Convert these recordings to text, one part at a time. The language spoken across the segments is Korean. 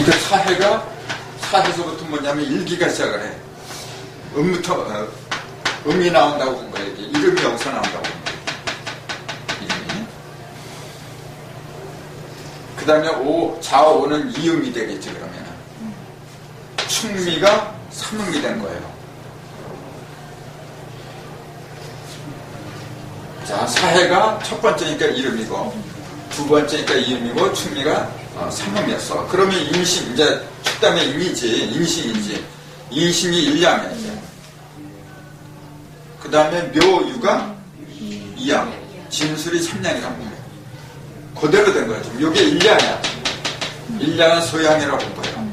그러니까 사해서부터 뭐냐면 일기가 시작을 해. 음부터, 음이 나온다고 본 거예요. 이름이 여기서 나온다고 본 거예요. 이름이. 그 다음에 자오는 이음이 되겠지, 그러면. 충미가 삼음이 된 거예요. 자, 사해가 첫 번째니까 이름이고, 두 번째니까 이음이고, 충미가 삼음이었어. 그러면 인심, 이제, 축담의 인심이지. 인심이 일양이야, 이제. 그 다음에 묘유가 이양, 진술이 삼양이라는 거예요. 그대로 된 거죠. 이게 일양이야. 일양은 소양이라고 본 거예요.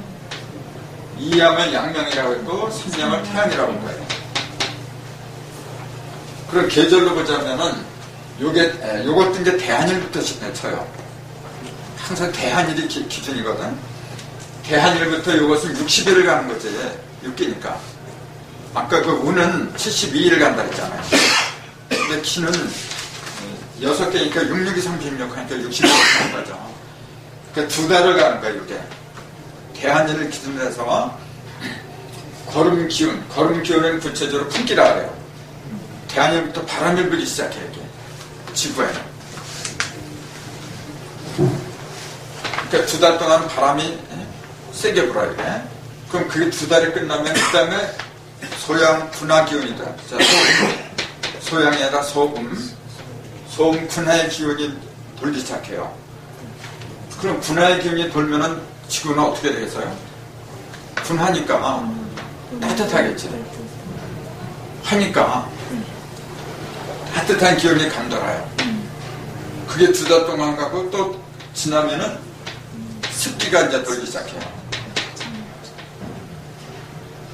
이양을 양명이라고 했고, 삼양을 태양이라고 본 거예요. 그럼 계절로 보자면은, 요것도 이제 대한일부터 쳐요. 항상 대한일이 기준이거든. 대한일부터 요것은 60일을 가는 거지. 6기니까. 아까 그 운은 72일을 간다 했잖아요. 근데 기는 6개니까 6, 6이 36 하니까 60일을 가는 거죠. 그러니까 2달을 가는 거예요, 이게. 대한일을 기준으로 해서 걸음기운은 구체적으로 품기라 그래요. 대한일부터 바람이 불기 시작해, 이게. 지구에는. 그러니까 2달 동안 바람이 세게 불어요, 이게. 그럼 그게 2달이 끝나면, 그 다음에 소양 군화 기운이다. 자, 소양이 아니라 소음 군화의 기운이 돌기 시작해요. 그럼 군화의 기운이 돌면은 지구는 어떻게 되겠어요? 군하니까 따뜻하겠지. 하니까 따뜻한 기운이 감돌아요. 그게 2달 동안 가고 또 지나면은 습기가 이제 돌기 시작해요.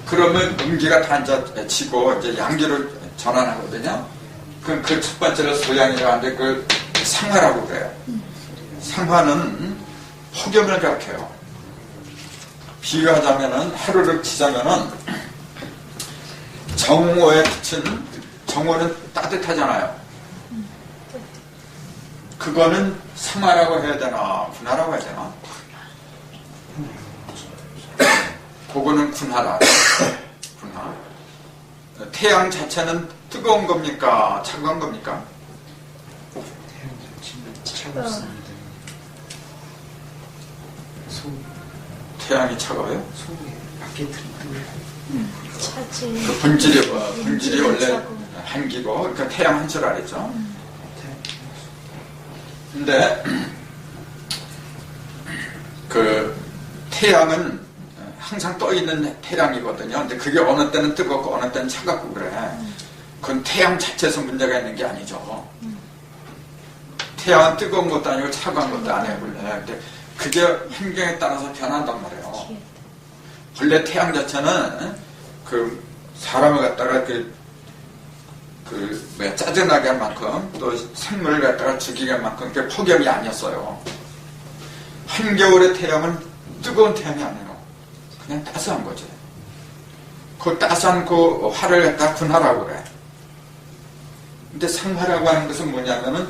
그러면 음기가 다 이제 지고 이제 양기로 전환하거든요. 그럼 그 첫 번째로 소양이라고 하는데 그걸 상화라고 그래요. 상화는 폭염을 가리켜요. 비유하자면은 하루를 치자면은 정오에 비친 정오는 따뜻하잖아요. 그거는 상화라고 해야 되나 군화라고 해야 되나? 그거는 군화라. 군화. 태양 자체는 뜨거운 겁니까? 차가운 겁니까? 태양 자체는 차갑습니다. 태양이 차가워요? 속에 밖에 뜨거워요. 차지. 그 본질이 원래 한기고, 그러니까 태양 한줄 알았죠? 근데, 그, 태양은 항상 떠있는 태양이거든요. 근데 그게 어느 때는 뜨겁고 어느 때는 차갑고 그래. 그건 태양 자체에서 문제가 있는 게 아니죠. 태양은 뜨거운 것도 아니고 차가운 것도 아니에요, 원래. 근데 그게 환경에 따라서 변한단 말이에요. 원래 태양 자체는 그 사람을 갖다가 짜증나게 할 만큼 또 생물을 갖다가 죽이게 할 만큼 그게 폭염이 아니었어요. 한겨울의 태양은 뜨거운 태양이 아니에요. 그냥 따스한 거지. 그 따스한 그 화를 갖다 군화라고 그래. 근데 상화라고 하는 것은 뭐냐면은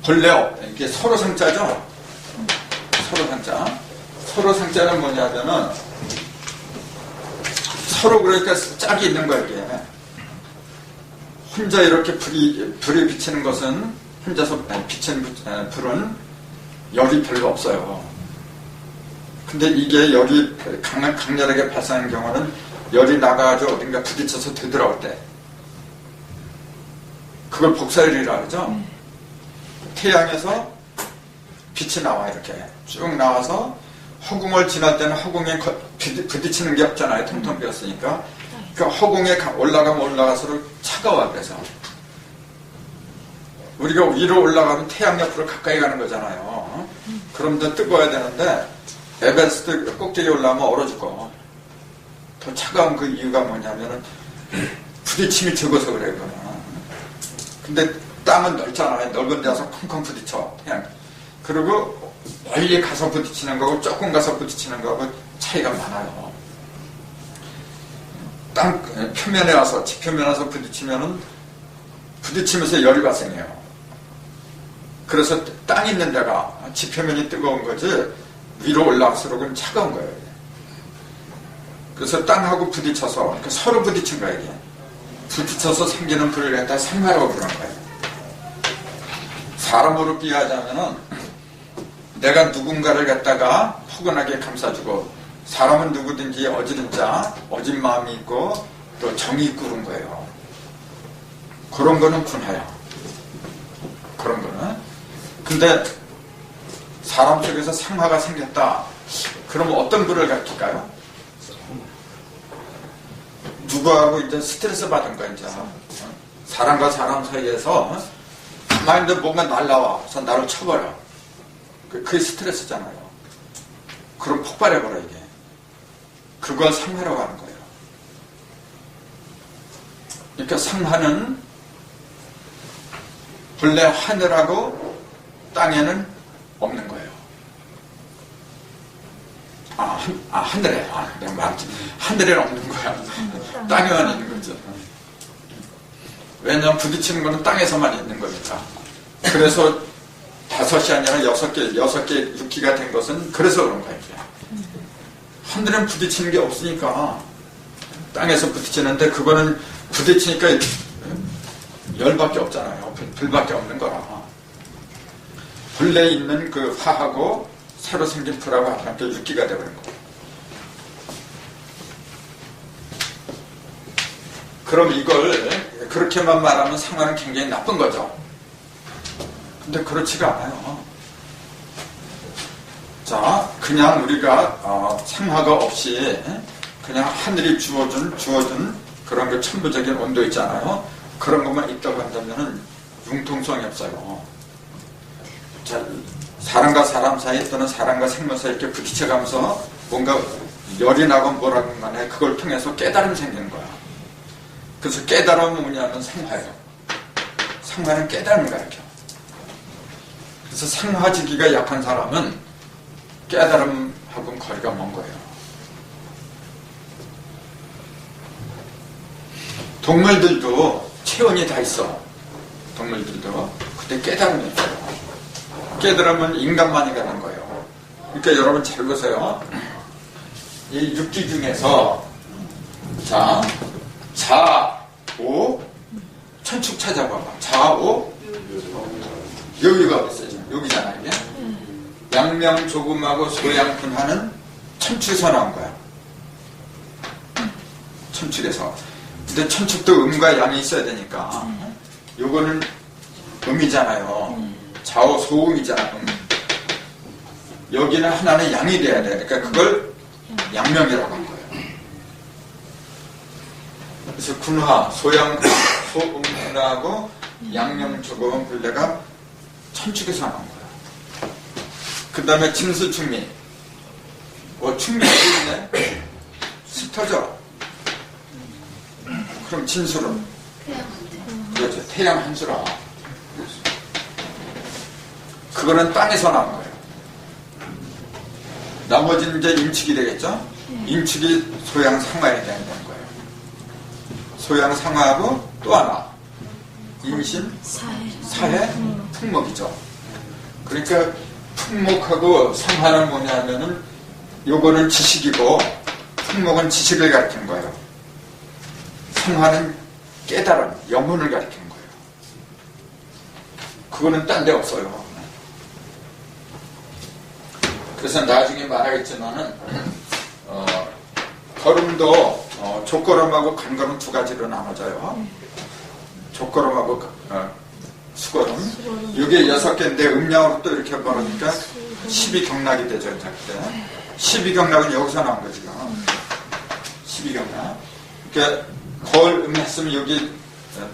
본래 이게 서로 상자죠. 서로 상자. 서로 상자는 뭐냐면은 서로 그러니까 짝이 있는 거야 이게. 혼자 이렇게 불이 비치는 것은 혼자서 비치는 불은 열이 별로 없어요. 근데 이게 열이 강렬하게 발산하는 경우는 열이 나가가지고 어딘가 부딪혀서 되돌아올 때 그걸 복사열이라고 그러죠. 태양에서 빛이 나와 이렇게 쭉 나와서 허공을 지날 때는 허공에 부딪히는 게 없잖아요. 텅텅 비었으니까. 그러니까 허공에 올라가면 올라갈수록 차가워. 그래서 우리가 위로 올라가면 태양 옆으로 가까이 가는 거잖아요. 그럼 더 뜨거워야 되는데 에베레스트 꼭대기에 올라가면 얼어 죽어. 더 차가운 그 이유가 뭐냐면은 부딪힘이 적어서 그래요. 그거는. 근데 땅은 넓잖아요. 넓은 데서 콩콩 부딪혀 태양. 그리고 멀리 가서 부딪히는 거고 조금 가서 부딪히는 거하고 차이가 많아요. 땅 표면에 와서 지표면에 와서 부딪히면은 부딪히면서 열이 발생해요. 그래서 땅 있는 데가 지표면이 뜨거운 거지 위로 올라갈수록은 차가운 거예요. 이게. 그래서 땅하고 부딪혀서 그러니까 서로 부딪힌 거예요. 이게. 부딪혀서 생기는 불을 갖다 생화라고 그런 거예요. 사람으로 비유하자면은 내가 누군가를 갖다가 포근하게 감싸주고 사람은 누구든지 어지른 자, 어진 마음이 있고 또 정이 있고 그런 거예요. 그런 거는 분하야. 그런 거는. 근데 사람 속에서 상화가 생겼다. 그러면 어떤 불을 가르칠까요? 누구하고 이제 스트레스 받은 거야, 이제. 사람과 사람 사이에서 가만히 뭔가 날라와서 나를 쳐버려. 그게 스트레스잖아요. 그럼 폭발해버려, 이게. 그걸 상화라고 하는 거예요. 그러니까 상화는 본래 하늘하고 땅에는 없는 거예요. 하늘에. 내가 말했지. 하늘에는 없는 거야. 땅에만 있는 거죠. 왜냐면 부딪히는 거는 땅에서만 있는 거니까. 그래서 5이 아니라 6개 육기가 된 것은 그래서 그런 거예요. 하늘엔 부딪히는 게 없으니까 땅에서 부딪히는데 그거는 부딪히니까 열밖에 없잖아요. 불밖에 없는 거라. 본래 있는 그 화하고 새로 생긴 불하고 합하니까 육기가 되버린 거예요. 그럼 이걸 그렇게만 말하면 상황은 굉장히 나쁜 거죠. 근데 그렇지가 않아요. 자, 그냥 우리가 상하가 없이 그냥 하늘이 주어준 그런 그 천부적인 온도 있잖아요. 그런 것만 있다고 한다면은 융통성이 없어요. 자, 사람과 사람 사이 또는 사람과 생물 사이 이렇게 부딪혀가면서 뭔가 열이 나건 뭐라건 간에 그걸 통해서 깨달음이 생기는 거야. 그래서 깨달음은 뭐냐면 상화예요. 상화는 깨달음을 가르쳐. 그래서 상화지기가 약한 사람은 깨달음하고는 거리가 먼 거예요. 동물들도 체온이 다 있어. 동물들도. 그때 깨달음이 있어요. 깨달음은 인간만이 가는 거예요. 그러니까 여러분 잘 보세요. 이 육기 중에서 자오 천축 찾아봐봐. 자오 여기가 어딨어요? 지금 여기잖아 이게. 양명 조금하고 소양분하는 천축에서 나온 거야. 천축에서. 근데 천축도 음과 양이 있어야 되니까 요거는 음이잖아요. 좌우 소음이잖아. 여기는 하나는 양이 돼야 돼. 그러니까 그걸 양명이라고 한 거예요. 그래서 군화, 소음분하고 양명 조금 분례가 천축에서 나온 거예요. 그 다음에 진수충미. 충미가 있네. 짙어져. 그럼 진수는? 그렇죠. 태양 한수라. 그거는 땅에서 나온 거예요. 나머지는 이제 임축이 되겠죠? 임축이 소양상화에 대한 거예요. 소양상화하고 또 하나. 임신, 사해, 풍목이죠. 그러니까 풍목하고 상화는 뭐냐면은 요거는 지식이고 풍목은 지식을 가리키는 거예요. 상화는 깨달음, 영혼을 가리키는 거예요. 그거는 딴 데 없어요. 그래서 나중에 말하겠지만은 걸음도 족걸음하고 간걸음 두 가지로 나눠져요. 족걸음하고 수걸음. 이게 6개인데 음량으로 또 이렇게 벌으니까 12경락이 되죠. 그때 12경락은 여기서 나온 거지. 12경락. 그러니까 걸음 했으면 여기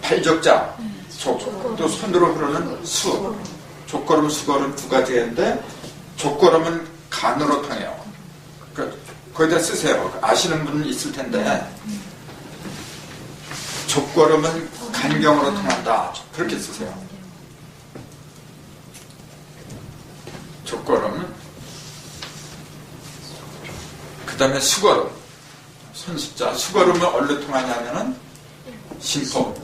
발적자, 족, 또 손으로 흐르는 수. 족걸음, 수걸음 두 가지인데 족걸음은 간으로 통해요. 그러니까 거기다 쓰세요. 아시는 분은 있을 텐데 족걸음은 간경으로 통한다. 그렇게 쓰세요. 족걸음. 그 다음에 수걸음. 손숫자. 수걸음은 어디로 통하냐면은 심포.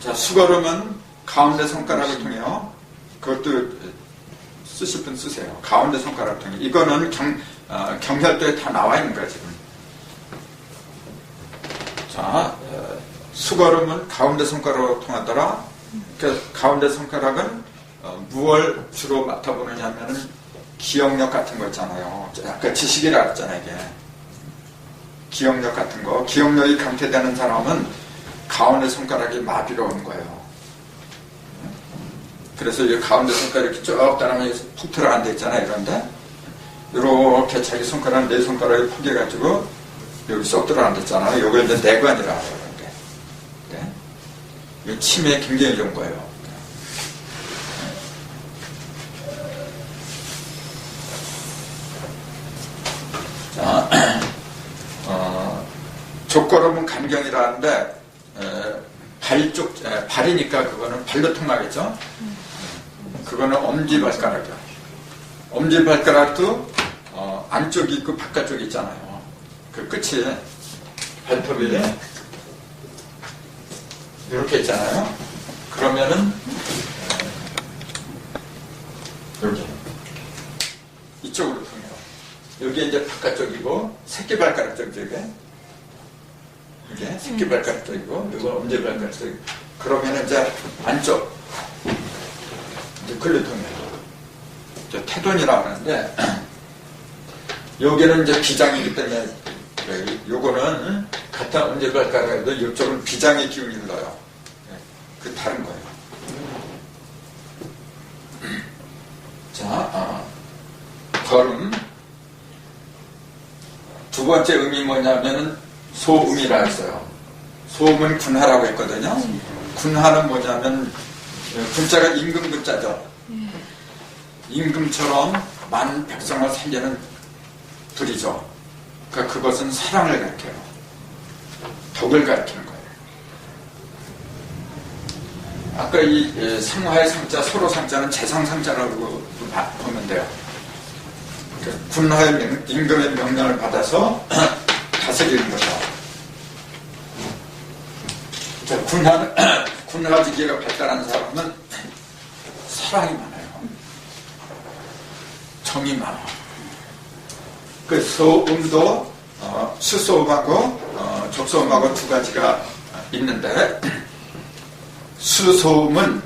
자, 수걸음은 가운데 손가락을 통해요. 그것도 쓰실 분 쓰세요. 가운데 손가락 통해. 이거는 경혈도에 다 나와 있는 거야, 지금. 자, 수거름은 가운데 손가락으로 통하더라. 그 가운데 손가락은 무엇을 주로 맡아보느냐 하면은 기억력 같은 거 있잖아요. 아까 지식이라 했잖아요, 이게. 기억력 같은 거. 기억력이 강퇴되는 사람은 가운데 손가락이 마비로 오는 거예요. 그래서 이 가운데 손가락이 이렇게 쭉 따라가면 푹 들어간다 있잖아요, 이런데. 이렇게 자기 손가락, 네 손가락이 포개가지고 여기 쏙 들어간다 있잖아요. 요걸 이제 내관이라고 하는데. 네. 이 치매에 굉장히 좋은 거예요. 자, 족걸음은 간경이라는데, 발이니까 그거는 발로 통하겠죠? 그거는 엄지발가락이야. 엄지발가락도 안쪽이 있고 바깥쪽이 있잖아요. 그 끝이 발톱이 이렇게 있잖아요. 그러면은 여기 이쪽으로 통해요. 여기 이제 바깥쪽이고 새끼발가락 쪽이게 이게 새끼발가락 쪽이고 이거 엄지발가락 쪽이고 그러면은 이제 안쪽 이제 글로 통해요. 태돈이라고 하는데 여기는 이제 비장이기 때문에 요거는 같은 엄지발가락에도 이쪽은 비장의 기운이 흘러요. 그 다른 거예요. 자, 걸음 두 번째 음이 뭐냐면은 소음이라 했어요. 소음은 군하라고 했거든요. 군하는 뭐냐면 군자가 임금 군자죠. 임금처럼 많은 백성을 살리는 불이죠. 그러니까 그것은 사랑을 가리켜요. 덕을 가리키는 거예요. 아까 이 상화의 상자, 서로 상자는 재상 상자라고 보면 돼요. 군하의 임금의 명령을 받아서 다스리는 거죠. 군하지기가 발달한 사람은 사랑이 많아요. 정이 많아. 그 소음도 수소음하고 적소음하고 두 가지가 있는데 수소음은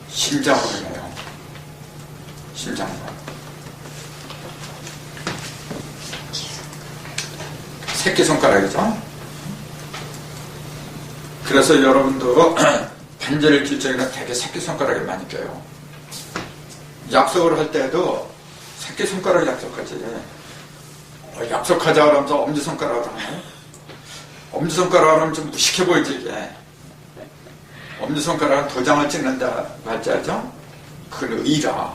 심장으로 해요. 심장으로. 새끼손가락이죠. 그래서 여러분도 반지를 낄 적에는 되게 새끼손가락에 많이 껴요. 약속을 할 때도 새끼손가락 약속하지. 약속하자 그러면서 엄지손가락으로 하면 엄지손가락으로 하면 좀 무식해 보이지 이게. 엄지손가락은 도장을 찍는다 할지 알죠? 그건 의라.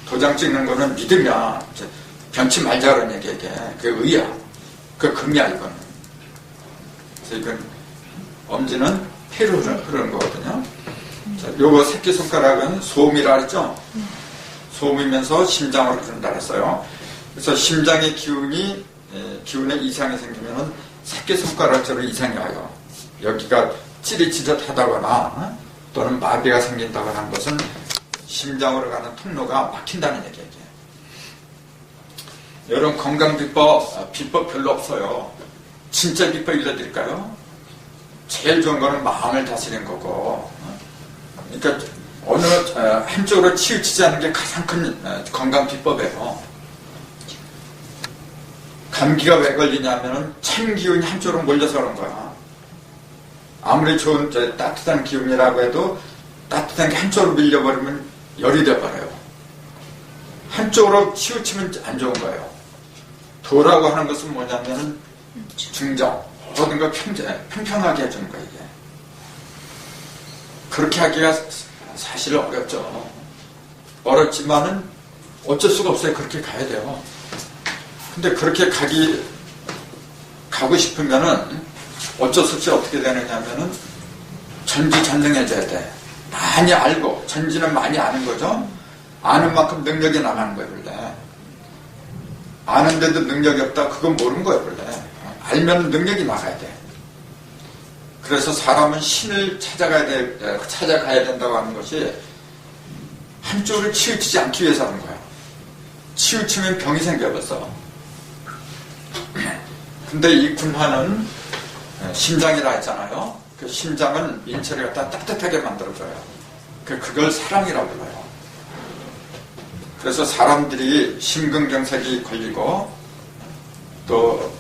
도장 찍는 거는 믿으면 변치 말자 그런 얘기야 이게. 그게 의야. 그게 금이야 이거는. 그래서 이건 엄지는 피로 흐르는 거거든요. 자, 요거 새끼손가락은 소음이라 그랬죠? 소음이면서 심장으로 흐른다 그랬어요. 그래서 심장의 기운에 이상이 생기면은 새끼손가락처럼 이상이 와요. 여기가 찌릿찌릿하다거나 또는 마비가 생긴다거나 하는 것은 심장으로 가는 통로가 막힌다는 얘기예요. 여러분 건강비법 별로 없어요. 진짜 비법 알려드릴까요? 제일 좋은 거는 마음을 다스리는 거고, 그러니까 어느 한쪽으로 치우치지 않는 게 가장 큰 건강 비법이에요. 감기가 왜 걸리냐면은 찬 기운이 한쪽으로 몰려서 그런 거야. 아무리 좋은 따뜻한 기운이라고 해도 따뜻한 게 한쪽으로 밀려버리면 열이 돼버려요. 한쪽으로 치우치면 안 좋은 거예요. 도라고 하는 것은 뭐냐면은 중정, 모든 걸 평평하게 해주는 거예요. 이게. 그렇게 하기가 사실 어렵죠. 어렵지만은 어쩔 수가 없어요. 그렇게 가야 돼요. 근데 그렇게 가고 싶으면은 어쩔 수 없이 어떻게 되느냐 하면은 전지전능해져야 돼. 많이 알고, 전지는 많이 아는 거죠. 아는 만큼 능력이 나가는 거예요, 원래. 아는데도 능력이 없다, 그건 모르는 거예요, 원래. 알면 능력이 나가야 돼. 그래서 사람은 신을 찾아가야 된다고 하는 것이 한쪽을 치우치지 않기 위해서 하는 거야. 치우치면 병이 생겨버렸어. 근데 이 군화는 심장이라 했잖아요. 그 심장은 인체를 갖다 따뜻하게 만들어줘요. 그걸 사랑이라고 불러요. 그래서 사람들이 심근경색이 걸리고 또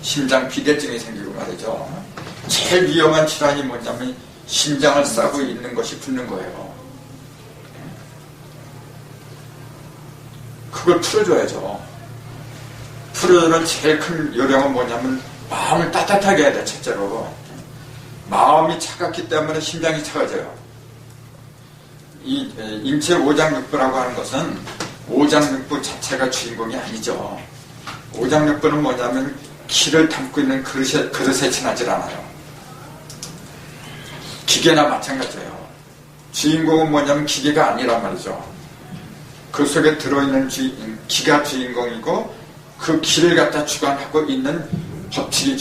심장 비대증이 생기고 말이죠. 제일 위험한 질환이 뭐냐면 심장을 싸고 있는 것이 붓는 거예요. 그걸 풀어줘야죠. 풀어주는 제일 큰 요령은 뭐냐면 마음을 따뜻하게 해야 돼. 첫째로 마음이 차갑기 때문에 심장이 차가져요. 이 인체 오장육부라고 하는 것은 오장육부 자체가 주인공이 아니죠. 오장육부는 뭐냐면 기를 담고 있는 그릇에 지나질 않아요. 기계나 마찬가지예요. 주인공은 뭐냐면 기계가 아니란 말이죠. 그 속에 들어있는 기가 주인공이고 그 기를 갖다 주관하고 있는 법칙이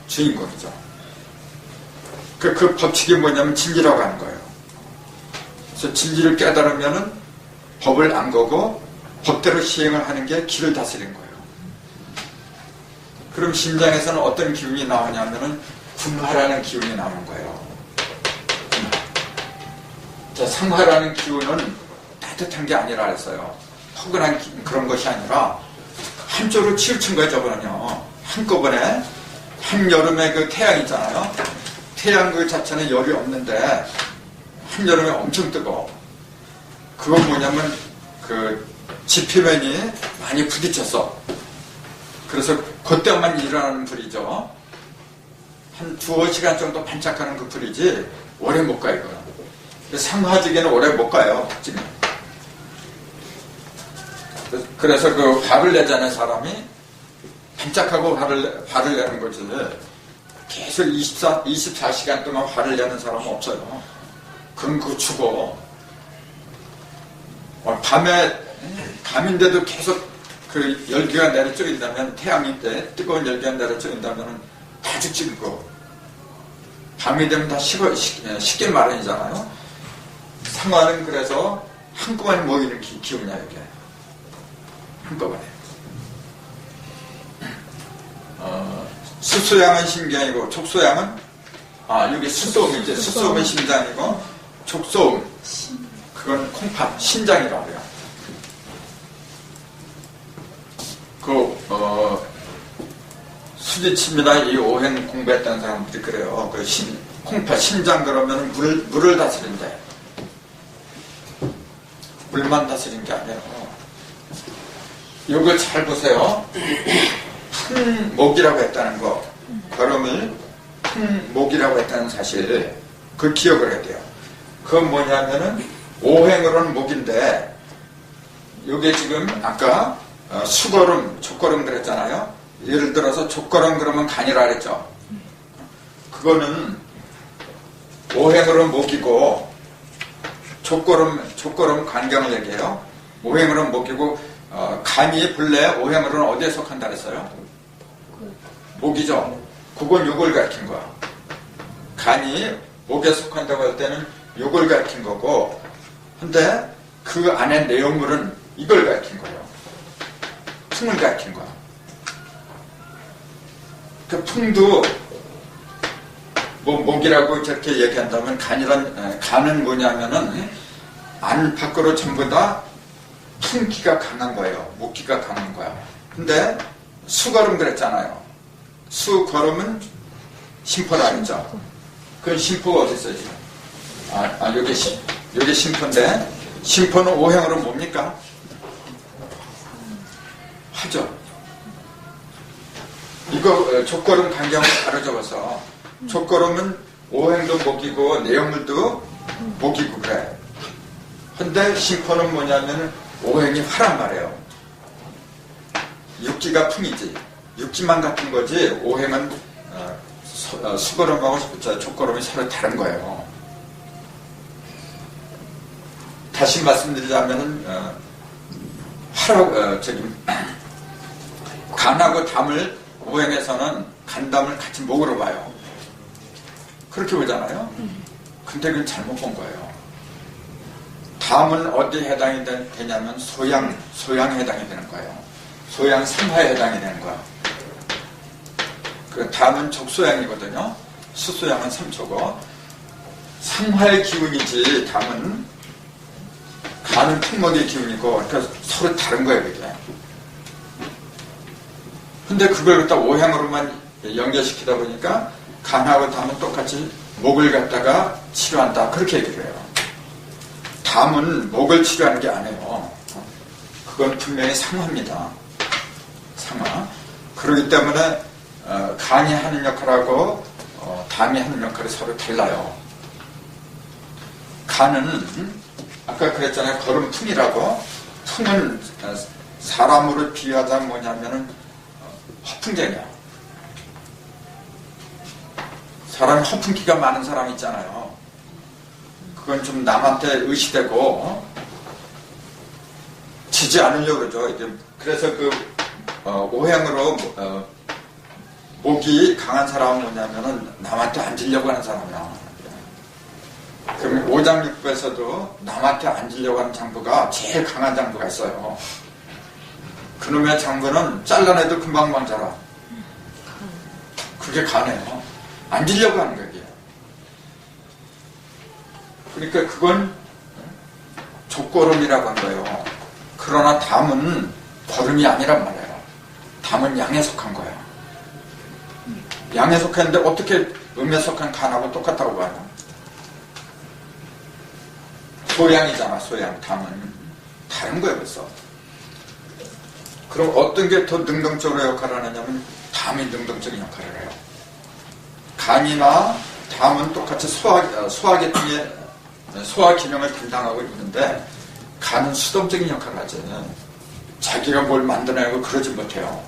주인공이죠. 그 법칙이 뭐냐면 진리라고 하는 거예요. 그래서 진리를 깨달으면은 법을 안 거고 법대로 시행을 하는 게 기를 다스리는 거예요. 그럼 심장에서는 어떤 기운이 나오냐면은 군화라는 기운이 나오는 거예요. 자, 상화라는 기운은 따뜻한 게 아니라 했어요. 포근한 그런 것이 아니라 한쪽으로 치우친 거예요. 저거는요. 한꺼번에 한여름에 그 태양 있잖아요. 태양 그 자체는 열이 없는데 한여름에 엄청 뜨거워. 그건 뭐냐면 그 지표면이 많이 부딪혔어. 그래서 그때만 일어나는 불이죠. 한 2-5시간 정도 반짝하는 그 불이지 오래 못 가요. 상화지기는 오래 못 가요. 지금. 그래서 그 화를 내자는 사람이 반짝하고 화를 내는 거지. 계속 24시간 동안 화를 내는 사람은 없어요. 그럼 그거 죽어. 밤인데도 계속 그 열기가 내려쬐인다면, 태양이 때 뜨거운 열기가 내려쬐인다면 다 죽지 그거. 밤이 되면 다 식기 마련이잖아요. 상화는 그래서 한꺼번에 모이는 기운이야 이게. 한꺼번에. 수소양은 심장이고 촉소양은 여기 수소음이지. 수소음은 심장이고 촉소음 그건 콩팥 신장이라고 해요. 수지침이나 이 오행 공부했다는 사람들이 그래요. 콩팥 신장 그러면 물을 다스린대. 물만 다스린 게 아니에요. 이걸 잘 보세요. 풍목이라고 했다는 거, 걸음을 풍목이라고 했다는 사실, 그 기억을 해야 돼요. 그건 뭐냐면은 오행으로는 목인데, 이게 지금 아까 수걸음, 족걸음 그랬잖아요. 예를 들어서 족걸음 그러면 간이라 그랬죠. 그거는 오행으로는 목이고, 족걸음 간경을 얘기해요. 오행으로는 목이고, 간이 본래 오행으로는 어디에 속한다 그랬어요? 목이죠. 그건 욕을 가르친 거야. 간이 목에 속한다고 할 때는 욕을 가르친 거고, 근데 그 안에 내용물은 이걸 가르친 거예요. 풍을 가르친 거야. 그 풍도 목이라고 저렇게 얘기한다면 간은 뭐냐면은 안 밖으로 전부 다 풍기가 강한 거예요. 목기가 강한 거야. 근데 수걸음 그랬잖아요. 수걸음은 심포라 그랬죠. 그 심포가 어디 있어요 지금? 여기 심포인데, 심포는 오행으로 뭡니까? 하죠. 이거 족걸음 간경을 바로 적어서, 족걸음은 오행도 목이고 내용물도 목이고 그래. 근데 심포는 뭐냐면 오행이 화란 말이에요. 육기가 풍이지. 육기만 같은 거지 오행은 수걸음하고 족걸음이 서로 다른 거예요. 다시 말씀드리자면은 간하고 담을 오행에서는 간담을 같이 목으로 봐요. 그렇게 보잖아요. 근데 그건 잘못 본 거예요. 담은 어디에 해당이 되냐면 소양에 해당이 되는 거예요. 소양 3화에 해당이 되는 거야. 그 담은 족소양이거든요. 수소양은 3초고 3화의 기운이지 담은 간은 풍목의 기운이고 그러니까 서로 다른 거예요. 그게. 근데 그걸 갖다 오행으로만 연결시키다 보니까 간하고 담은 똑같이 목을 갖다가 치료한다 그렇게 얘기를 해요. 담은 목을 치료하는 게 아니에요. 그건 분명히 상화입니다. 상화. 그렇기 때문에 간이 하는 역할하고 담이 하는 역할이 서로 달라요. 간은 아까 그랬잖아요. 걸음풍이라고. 풍은 사람으로 비유하자면 뭐냐면은 허풍쟁이야. 사람이 허풍기가 많은 사람 있잖아요. 그건 좀 남한테 의시되고 지지 않으려고 그러죠. 이제 그래서 그 오행으로 목이 강한 사람은 뭐냐면은 남한테 안 지려고 하는 사람이야. 그럼 오장육부에서도 남한테 안 지려고 하는 장부가 제일 강한 장부가 있어요. 그놈의 장부는 잘라내도 금방금방 자라. 그게 가네요. 안 지려고 하는 거예요. 그러니까 그건 족걸음이라고 한 거예요. 그러나 담은 걸음이 아니란 말이에요. 담은 양에 속한 거예요. 양에 속했는데 어떻게 음에 속한 간하고 똑같다고 봐요? 소양이잖아. 소양. 담은 다른 거예요. 벌써. 그럼 어떤 게 더 능동적으로 역할을 하느냐면 담이 능동적인 역할을 해요. 간이나 담은 똑같이 소화계통의 소화 기능을 담당하고 있는데 간은 수동적인 역할을 하지. 자기가 뭘 만들어내고 그러지 못해요.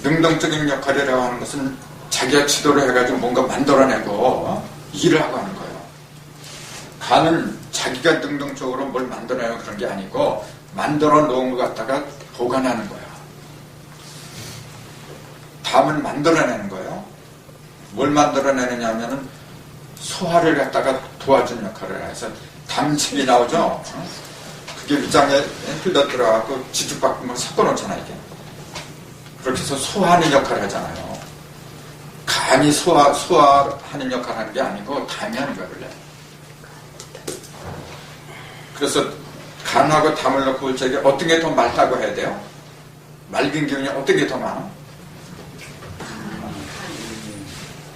능동적인 역할이라고 하는 것은 자기가 지도를 해가지고 뭔가 만들어내고 일을 하고 하는 거예요. 간은 자기가 능동적으로 뭘 만들어내고 그런 게 아니고 만들어 놓은 것 갖다가 보관하는 거예요. 담은 만들어내는 거예요. 뭘 만들어내느냐 하면은 소화를 갖다가 도와주는 역할을 해서 담즙이 나오죠. 그게 위장에 흘러 들어가고 지죽밖에 막 섞어놓잖아 이게. 그렇게 해서 소화하는 역할을 하잖아요. 간이 소화하는 역할을 하는 게 아니고 담이 하는 거예요. 원래. 그래서 간하고 담을 넣고 볼 적에 어떤 게 더 맑다고 해야 돼요? 맑은 기운이 어떤 게 더 많아?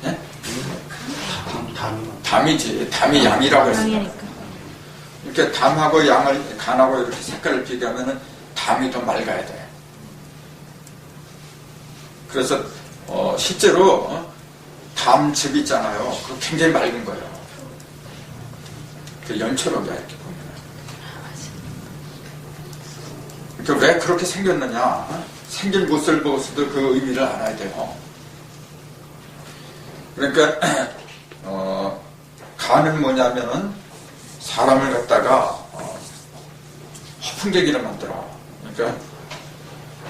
네? 담이지. 담이 양이라고 했어요. 이렇게 담하고 양을 간하고 이렇게 색깔을 비교하면은 담이 더 맑아야 돼. 그래서 실제로 담즙 있잖아요. 그거 굉장히 맑은 거예요. 그 연초록이야 이렇게 보면. 그러니까 왜 그렇게 생겼느냐? 생긴 모습을 보고서도 그 의미를 알아야 돼요. 그러니까 간은 뭐냐면은 사람을 갖다가 허풍쟁이를 만들어. 그러니까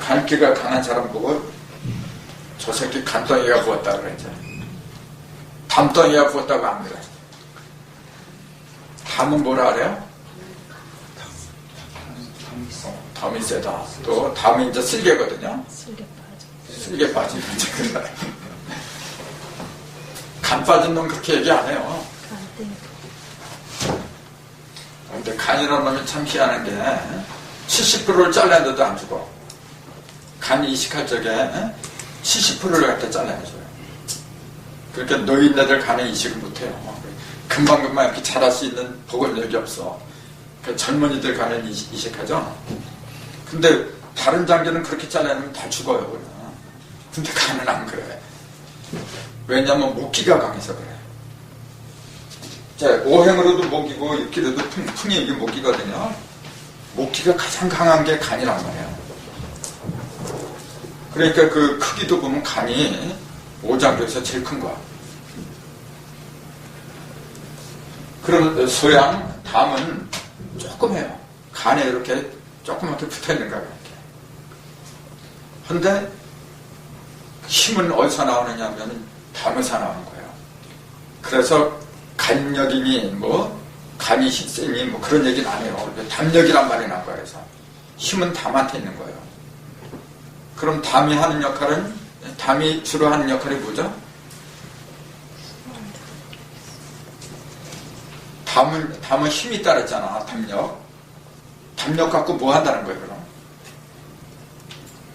간기가 강한 사람 보고 저 새끼 간덩이가 부었다 그랬지. 담덩이가 부었다고 안 그래. 담은 뭐라 그래요? 담이 세다. 또 담이 이제 쓸개거든요. 쓸개 빠지는 이제 간 빠진 놈 그렇게 얘기 안 해요. 근데 간이라는 놈이 참 희한한 게 70%를 잘라내도 안 죽어. 간이 이식할 적에 70%를 갖다 잘라내줘요. 그러니까 노인네들 간에 이식을 못해요. 금방금방 이렇게 자랄 수 있는 보건력이 없어. 그러니까 젊은이들 간에 이식하죠. 근데 다른 장기는 그렇게 잘라내면 다 죽어요. 그냥. 근데 간은 안 그래. 왜냐면 목기가 강해서 그래. 자, 오행으로도 목이고 육기로도 풍이 이게 목기거든요. 목기가 가장 강한 게 간이란 말이에요. 그러니까 그 크기도 보면 간이 오장교에서 제일 큰 거야. 그럼 소양, 담은 조금 해요. 간에 이렇게 조그맣게 붙어 있는 거야. 이렇게. 근데 힘은 어디서 나오느냐 하면 담에서 나오는 거예요. 그래서 간력이니 뭐 간이 세니 뭐 그런 얘기는 안 해요. 담력이란 말이 난 거예요. 그래서 힘은 담한테 있는 거예요. 그럼 담이 하는 역할은, 담이 주로 하는 역할이 뭐죠? 담은 힘이 따랐잖아. 담력. 담력 갖고 뭐 한다는 거예요, 그럼?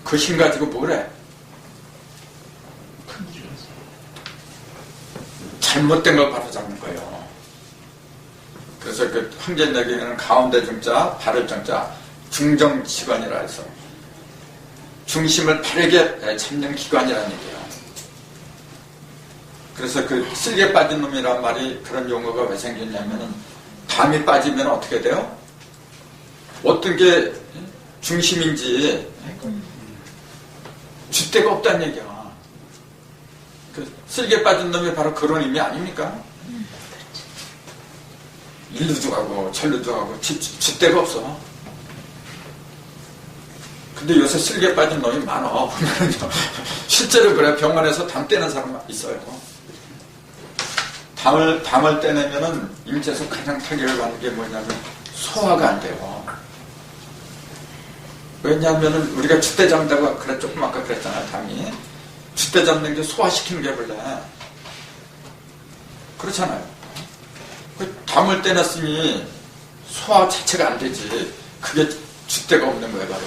그 힘 가지고 뭘 해? 잘못된 걸 바로잡는 거예요. 그래서 그 황제내기에는 가운데 중자, 바를 정자, 중정기관이라 해서 중심을 바르게 잡는 기관이라는 얘기예요. 그래서 그 쓸개 빠진 놈이란 말이 그런 용어가 왜 생겼냐면은 담이 빠지면 어떻게 돼요? 어떤 게 중심인지 줏대가 없다는 얘기야. 그 쓸개 빠진 놈이 바로 그런 의미 아닙니까? 일루도 가고 절루도 가고 줏대가 없어. 근데 요새 쓸개 빠진 놈이 많아. 실제로 그래. 병원에서 담 떼는 사람 있어요. 담을 떼내면은 인체에서 가장 타격을 받는 게 뭐냐면 소화가 안 돼요. 왜냐하면은 우리가 줏대 잡는다고 그래 조금 아까 그랬잖아요. 담이 줏대 잡는 게 소화시키는 게 원래 그렇잖아요. 그 담을 떼냈으니 소화 자체가 안 되지. 그게 줏대가 없는 거예요, 바로.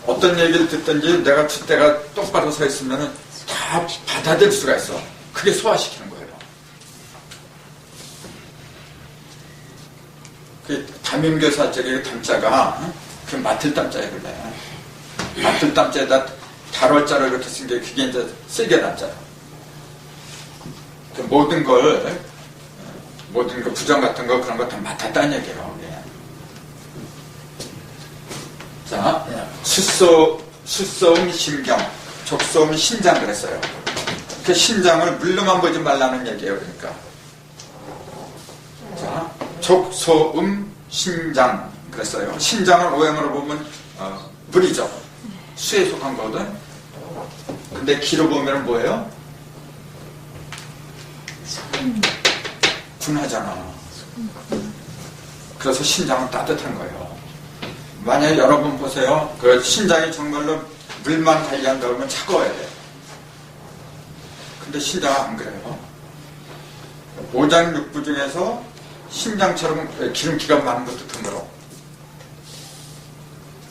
어떤 얘기를 듣든지 내가 줏대가 똑바로 서 있으면은 다 받아들일 수가 있어. 그게 소화시키는 거예요. 그 담임교사적인 담자가 그 맡을 담자에 그래. 맡을 담자에다 달월자로 이렇게 쓴 게 그게 이제 쓸개 담자예요. 그 모든 거 부정 같은 거 그런 거 다 맡았다는 얘기예요. 예. 자, 숫소음 심경, 족소음 신장 그랬어요. 그 신장을 물로만 보지 말라는 얘기예요. 그러니까. 자, 족소음 신장 그랬어요. 신장을 오행으로 보면 물이죠. 수에 속한 거거든. 근데 기로 보면 뭐예요? 분하잖아. 그래서 신장은 따뜻한 거예요. 만약에 여러분 보세요. 그 신장이 정말로 물만 관리한다 그러면 차가워야 돼. 근데 신장은 안 그래요. 오장육부 중에서 신장처럼 기름기가 많은 것도 드물어.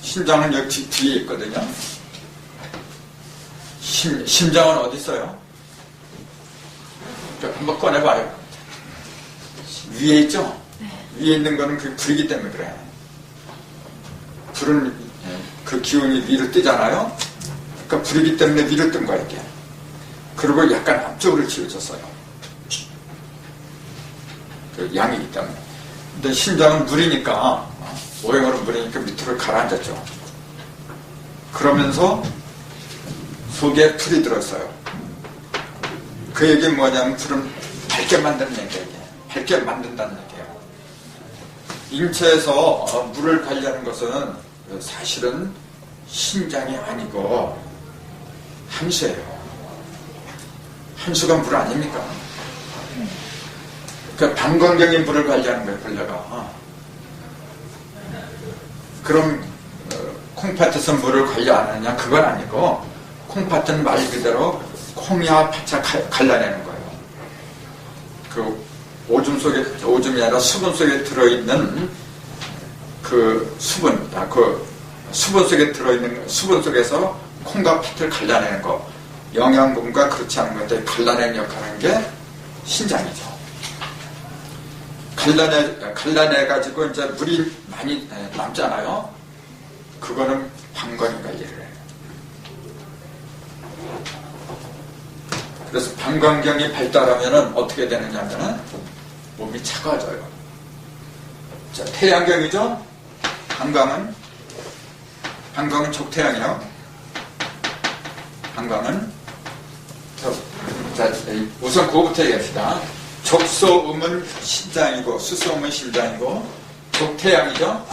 신장은 여기 뒤에 있거든요. 심장은 어디 있어요? 한번 꺼내봐요. 위에 있죠? 위에 있는 거는 그 불이기 때문에 그래. 불은 그 기운이 위로 뜨잖아요. 그러니까 불이기 때문에 위로 뜬 거야 이게. 그리고 약간 앞쪽으로 치우쳤어요. 그 양이기 때문에. 근데 신장은 물이니까 오행으로 물이니까 밑으로 가라앉았죠. 그러면서 속에 불이 들었어요. 그 얘기는 뭐냐면 불은 밝게 만드는 얘기예요. 밝게 만든다는 얘기예요. 인체에서 물을 관리하는 것은 사실은 신장이 아니고 함수예요. 함수가 물 아닙니까? 그러니까 방광경이 물을 관리하는 거예요, 본래가. 그럼 콩팥에서 물을 관리 안 하느냐? 그건 아니고 콩팥은 말 그대로 콩이와 팥을 갈라내는 거예요. 그 오줌이 아니라 수분 속에 들어있는 그 수분 속에 들어있는 수분 속에서 콩과 팥을 갈라내는 거, 영양분과 그렇지 않은 것들 갈라내는 역할을 하는 게 신장이죠. 갈라내가지고 이제 물이 많이 남잖아요. 그거는 방광이 관리를 해요. 그래서 방광경이 발달하면은 어떻게 되느냐면은 몸이 차가워져요. 자, 태양경이죠? 방광은 족태양이요. 방광은 자, 우선 그거부터 얘기합시다. 족소음은 신장이고 수소음은 신장이고 족태양이죠?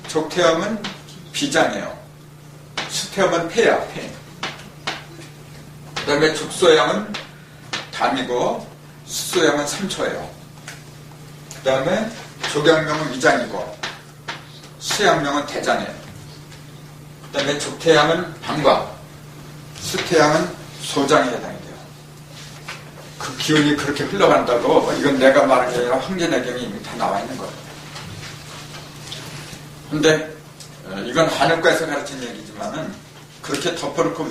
족태음은 비장이에요. 수태음은 폐야, 폐. 그 다음에 족소양은 담이고 수소양은 삼초예요. 그 다음에 족양명은 위장이고 수양명은 대장이에요. 그 다음에 족태양은 방광, 수태양은 소장에 해당이 돼요. 그 기운이 그렇게 흘러간다고 이건 내가 말한 게 아니라 황제내경이 이미 다 나와 있는 거예요. 근데 이건 한의과에서 가르친 얘기지만은 그렇게 덮어놓고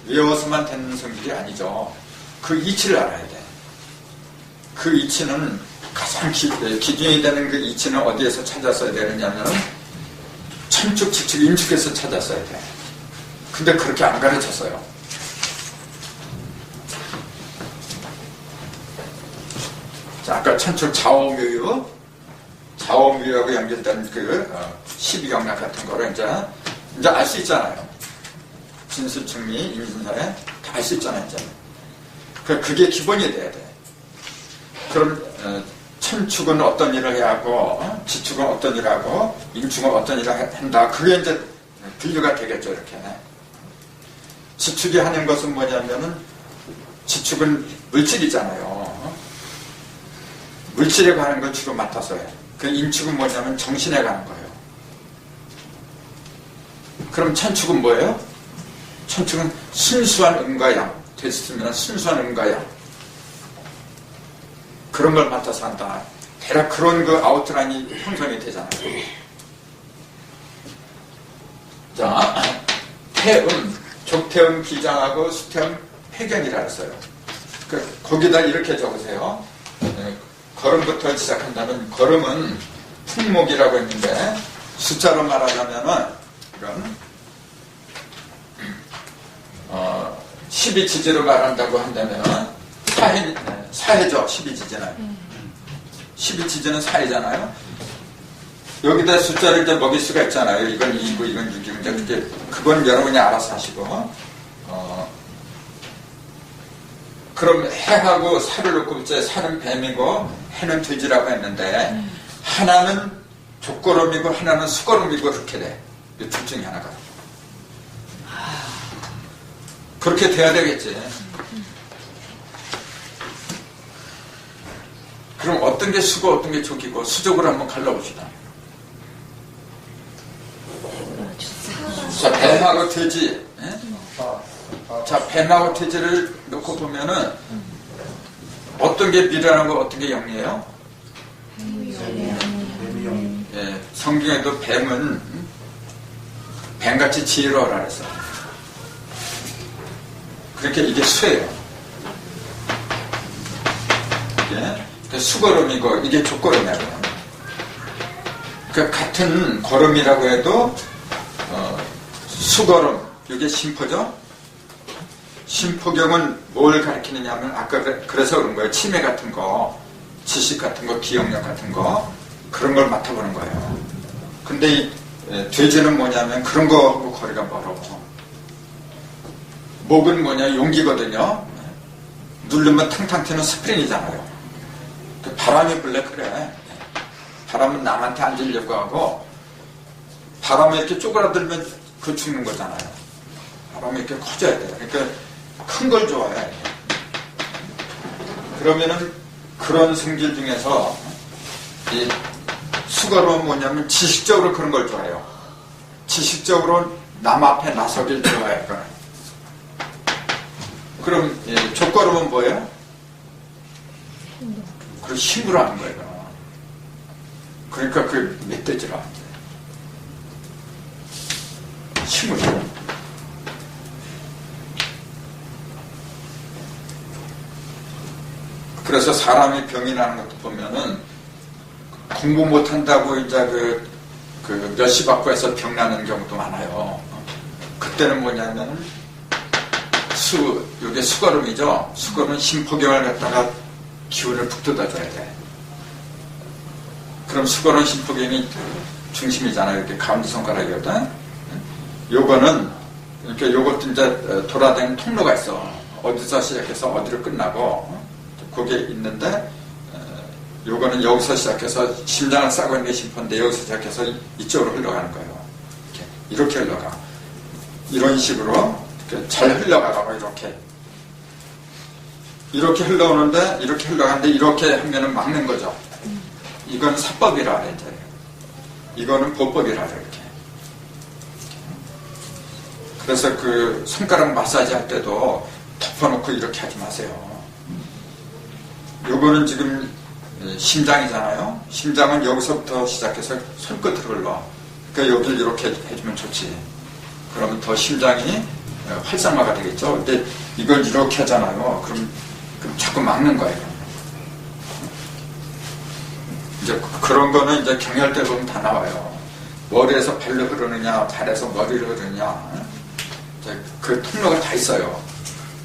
외워서만 되는 성질이 아니죠. 그 이치를 알아야 돼. 그 이치는 가장 기준이 되는 그 이치는 어디에서 찾았어야 되느냐면 천축, 지축, 인축에서 찾았어야 돼. 근데 그렇게 안 가르쳤어요. 자, 아까 천축 좌오묘하고 연결된 그 12경락 같은 거를 이제 알 수 있잖아요. 진수충리, 인진사에 다 알 수 있잖아요, 이제. 그게 기본이 돼야 돼. 그럼 천축은 어떤 일을 해야 하고 지축은 어떤 일을 하고 인축은 어떤 일을 한다. 그게 이제 분류가 되겠죠, 이렇게. 지축이 하는 것은 뭐냐면은 지축은 물질이잖아요. 물질에 관한 걸 주로 맡아서 해. 그 인축은 뭐냐면 정신에 관한 거예요. 그럼 천축은 뭐예요? 천축은 순수한 음과 양. 됐으면 순수한 음과 양. 그런 걸 맡아서 한다. 대략 그런 그 아웃라인이 형성이 되잖아요. 자, 태음, 족태음 기장하고 수태음 폐경이라 했어요. 거기다 이렇게 적으세요. 걸음부터 시작한다면 걸음은 풍목이라고 했는데 숫자로 말하자면은 이건 12지지로 말한다고 한다면 사해죠. 12지지는 12지지는 사해잖아요. 여기다 숫자를 이제 먹일 수가 있잖아요. 이건 2이고 이건 6이고 그건 여러분이 알아서 하시고 그럼 해하고 살을 놓고 이제 살은 뱀이고 해는 돼지라고 했는데 하나는 족거름이고 하나는 수거름이고 그렇게 돼. 이 둘 중에 하나가. 그렇게 돼야 되겠지. 그럼 어떤 게 수고 어떤 게 족이고 수족으로 한번 갈라봅시다. 자, 뱀하고 돼지. 자, 뱀하고 돼지를 놓고 보면은 어떤 게 미라는 거 어떤 게 영이에요? 예, 성경에도 뱀은 뱀같이 지혜로워라 그랬어. 그렇게 이게 수예요. 이게 수걸음이고 이게 족걸음이야. 그러니까 같은 걸음이라고 해도 수걸음 이게 심포죠. 심포경은 뭘 가리키느냐 하면 아까 그래서 그런 거예요. 치매 같은 거, 지식 같은 거, 기억력 같은 거 그런 걸 맡아보는 거예요. 근데 이 돼지는 뭐냐면 그런 거하고 거리가 멀어. 목은 뭐냐 용기거든요. 누르면 탕탕 튀는 스프링이잖아요. 바람이 불래 그래. 바람은 남한테 앉으려고 하고 바람에 이렇게 쪼그라들면 그 죽는 거잖아요. 바람이 이렇게 커져야 돼요. 그러니까 큰 걸 좋아해. 그러면은 그런 성질 중에서 이 수거로는 뭐냐면 지식적으로 그런 걸 좋아해요. 지식적으로 남 앞에 나서길 좋아해요. 그럼 족거름은 뭐예요? 그 힘으로 하는 거예요. 그러니까 그 멧돼지라 힘으로. 그래서 사람이 병이 나는 것도 보면은 공부 못한다고 이제 그 몇시 받고 해서 병 나는 경우도 많아요. 그때는 뭐냐면 요게 수거름이죠. 수거름은 심포경을 갖다가 기운을 푹 뜯어줘야 돼. 그럼 수거름 심포경이 중심이잖아요. 이렇게 가운데 손가락이거든. 요거는 이렇게 요것도 이제 돌아다니는 통로가 있어. 어디서 시작해서 어디로 끝나고 그게 있는데 요거는 여기서 시작해서 심장을 싸고 있는 게 심포인데 여기서 시작해서 이쪽으로 흘러가는 거예요. 이렇게 흘러가. 이런 식으로 잘 흘러가라고 이렇게 흘러오는데 이렇게 흘러가는데 이렇게 하면은 막는 거죠. 이건 사법이라 그래, 이제. 이거는 보법이라 그래, 이렇게. 그래서 그 손가락 마사지 할 때도 덮어놓고 이렇게 하지 마세요. 요거는 지금 심장이잖아요. 심장은 여기서부터 시작해서 손끝으로 흘러. 그러니까 여기를 이렇게 해주면 좋지. 그러면 더 심장이 활성화가 되겠죠. 근데 이걸 이렇게 하잖아요. 그럼 자꾸 막는 거예요. 이제 그런 거는 이제 경혈 때 보면 다 나와요. 머리에서 발로 흐르느냐, 발에서 머리로 흐르느냐. 그 통로가 다 있어요.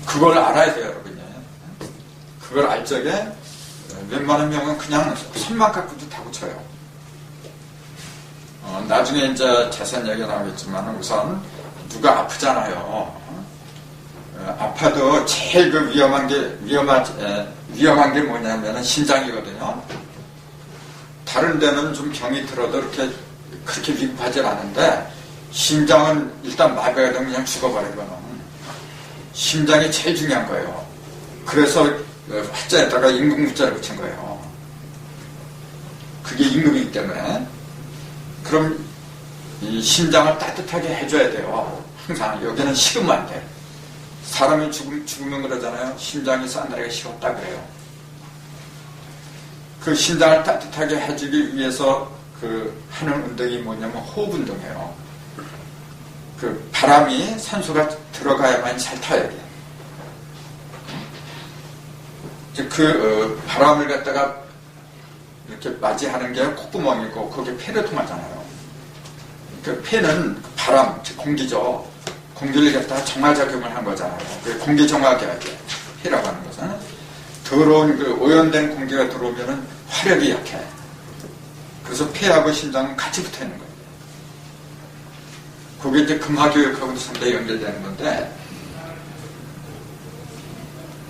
그걸 알아야 돼요, 여러분이. 그걸 알 적에 웬만한 병은 그냥 손만 갖고도 다 고쳐요. 나중에 이제 자세한 얘기가 나오겠지만 우선 누가 아프잖아요. 아파도 제일 그 위험한 게 뭐냐면은 심장이거든요. 다른 데는 좀 병이 들어도 그렇게 위급하지 않은데 심장은 일단 마비가 되면 그냥 죽어버리거든. 심장이 제일 중요한 거예요. 그래서 화자에다가 임금구자를 붙인 거예요. 그게 임금이기 때문에. 그럼 이 심장을 따뜻하게 해줘야 돼요. 항상 여기는 식으면 안 돼. 사람이 죽으면 그러잖아요. 심장이 싸늘하게 식었다 그래요. 그 심장을 따뜻하게 해주기 위해서 그 하는 운동이 뭐냐면 호흡 운동이에요. 그 바람이 산소가 들어가야만 잘 타야 돼. 그 바람을 갖다가 이렇게 맞이하는 게 콧구멍이고 거기에 폐를 통하잖아요. 그 폐는 바람, 즉 공기죠. 공기를 갖다가 정화작용을 한 거잖아요. 그 공기 정화계하게 폐라고 하는 것은 더러운 그 오염된 공기가 들어오면은 화력이 약해. 그래서 폐하고 심장은 같이 붙어 있는 거예요. 그게 이제 금화교육하고도 상당히 연결되는 건데,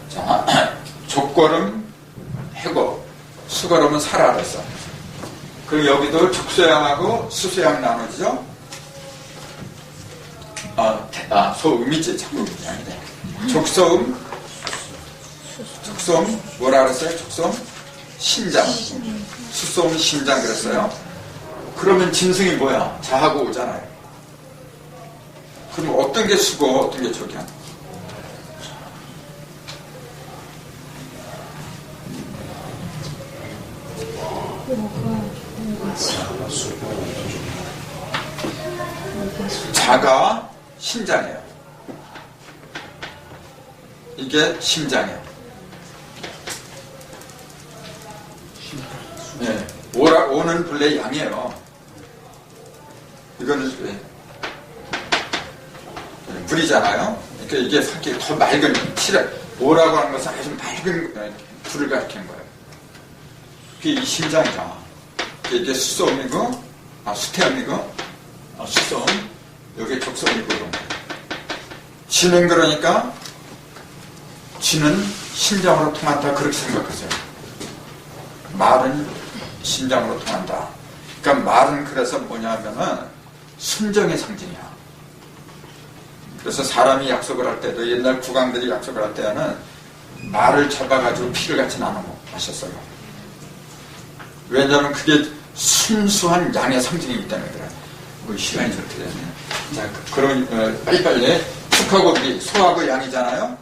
자, 족걸음, 해고, 수걸음은 살아 그랬어. 그럼 여기도 족소양하고 수소양 나누죠? 소음이지, 자꾸 양이네. 족소음, 뭐라 그랬어요? 족소음? 신장. 수소음, 신장 그랬어요. 그러면 짐승이 뭐야? 자하고 오잖아요. 그럼 어떤 게 수고, 어떤 게 족이야? 자가 신장이에요. 이게 심장이에요. 네. 오는 본래 양이에요. 이거는 물이잖아요. 그러니까 이게 사실 더 맑은 오라고 하는 것은 아주 맑은 불을 가리키는 거예요. 그게 이 심장이다. 이게 수소음이고, 수태음이고, 수소음, 여기 족소음이고 그런 거예요. 쥐는 그러니까 쥐는 심장으로 통한다 그렇게 생각하세요. 말은 심장으로 통한다. 그러니까 말은 그래서 뭐냐면은 순정의 상징이야. 그래서 사람이 약속을 할 때도 옛날 국왕들이 약속을 할 때는 말을 잡아가지고 피를 같이 나눠 마셨어요. 왜냐하면 그게 순수한 양의 상징이기 때문에 그래. 뭐 시간이 저렇게 되네. 자, 그럼 빨리빨리 축하고 우리 소하고 양이잖아요.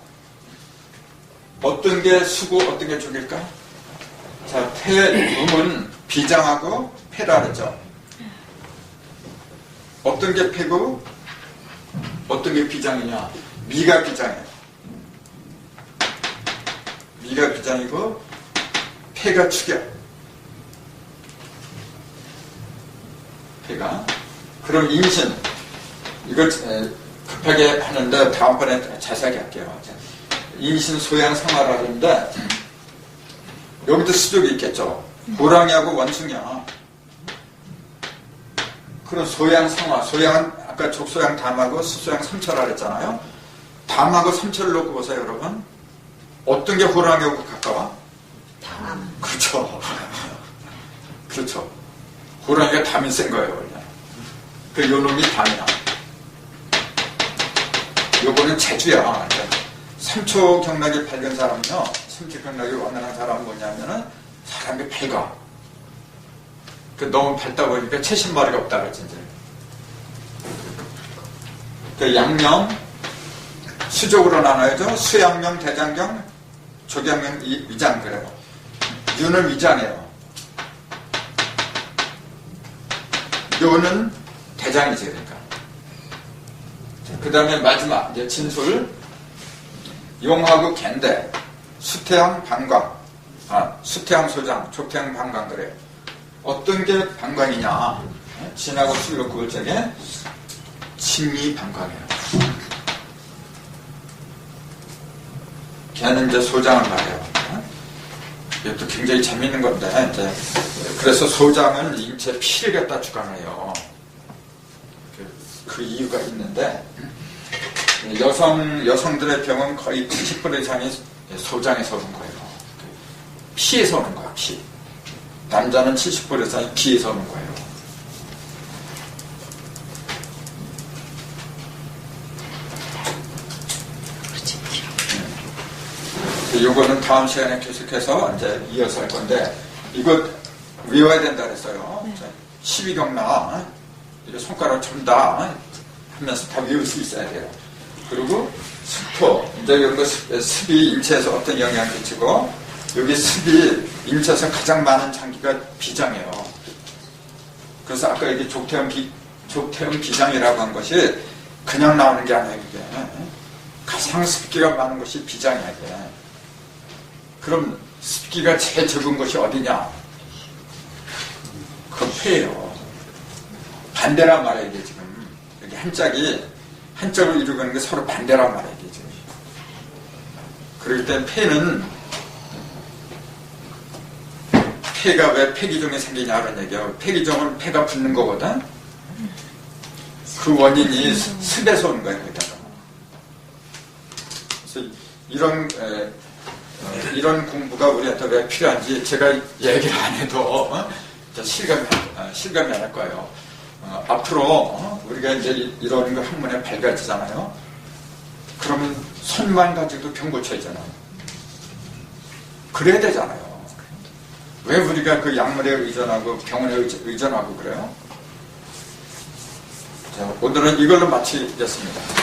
어떤 게 수고, 어떤 게 족일까? 자, 폐음은 비장하고 폐라 그랬죠. 어떤 게 폐고, 어떤 게 비장이냐? 미가 비장이에요. 미가 비장이고 폐가 축이야. 폐가. 그럼 임신. 이걸 급하게 하는데 다음번에 자세하게 할게요. 임신 소양 상하라는데 여기도 수족이 있겠죠. 호랑이하고 원숭이야. 그럼 소양 상하. 소양은 아까 족소양 담하고 수소양 삼철 그랬잖아요. 담하고 삼철을 놓고 보세요, 여러분. 어떤 게 호랑이하고 가까워? 담. 그렇죠. 그렇죠. 호랑이가 담이 센 거예요, 원래. 그 요놈이 담이야. 요거는 재주야. 3초 경락이 밝은 사람은요, 3초 경락이 원활한 사람은 뭐냐면은 사람이 밝아. 너무 밟다 보니까 채신머리가 없다 그러지, 이제. 그 양령, 수족으로 나눠야죠. 수양령, 대장경, 조경령, 위장, 그래요. 유는 위장이에요. 요는 대장이지, 그러니까. 그 다음에 마지막, 이제 진술. 용하고 갠데, 수태양, 방광. 수태양 소장, 족태양, 방광, 그래요. 어떤 게 방광이냐. 진하고 술로 구울 적에 침이 방광이에요. 걔는 이제 소장을 말해요. 이것도 굉장히 재밌는 건데, 이제 그래서 소장은 인체 피를 갖다 주관해요. 그 이유가 있는데, 여성들의 병은 거의 90% 이상이 소장에서 오는 거예요. 피에서 오는 거야, 피. 남자는 70% 이상이 피에서 오는 거예요. 이거는 다음 시간에 계속해서 이제 이어서 할 건데, 이거 외워야 된다 그랬어요. 네. 12경락, 이렇게 손가락 전다 하면서 다 외울 수 있어야 돼요. 그리고 습토, 이제 이런 거 습이 인체에서 어떤 영향을 끼치고, 여기 습이 인체에서 가장 많은 장기가 비장이에요. 그래서 아까 여기 족태음 비장이라고 한 것이 그냥 나오는 게 아니에요, 이게. 가장 습기가 많은 것이 비장이야, 이게. 그럼 습기가 제일 적은 것이 어디냐? 그 폐예요. 반대란 말이야, 이게 지금. 여기 한짝을 이루고 있는 게 서로 반대란 말이야, 이게 지금. 그럴 때 폐가 왜 폐기종이 생기냐 그런 얘기야. 폐기종은 폐가 붙는 거거든. 그 원인이 습에서 오는 거야, 거기다가. 그래서 이런 공부가 우리한테 왜 필요한지 제가 얘기를 안 해도 실감이 안 할 거예요. 앞으로 우리가 이제 이런 거 학문에 밝아지잖아요. 그러면 손만 가지고도 병 고쳐야 되잖아요. 그래야 되잖아요. 왜 우리가 그 약물에 의존하고 병원에 의존하고 그래요? 자, 오늘은 이걸로 마치겠습니다.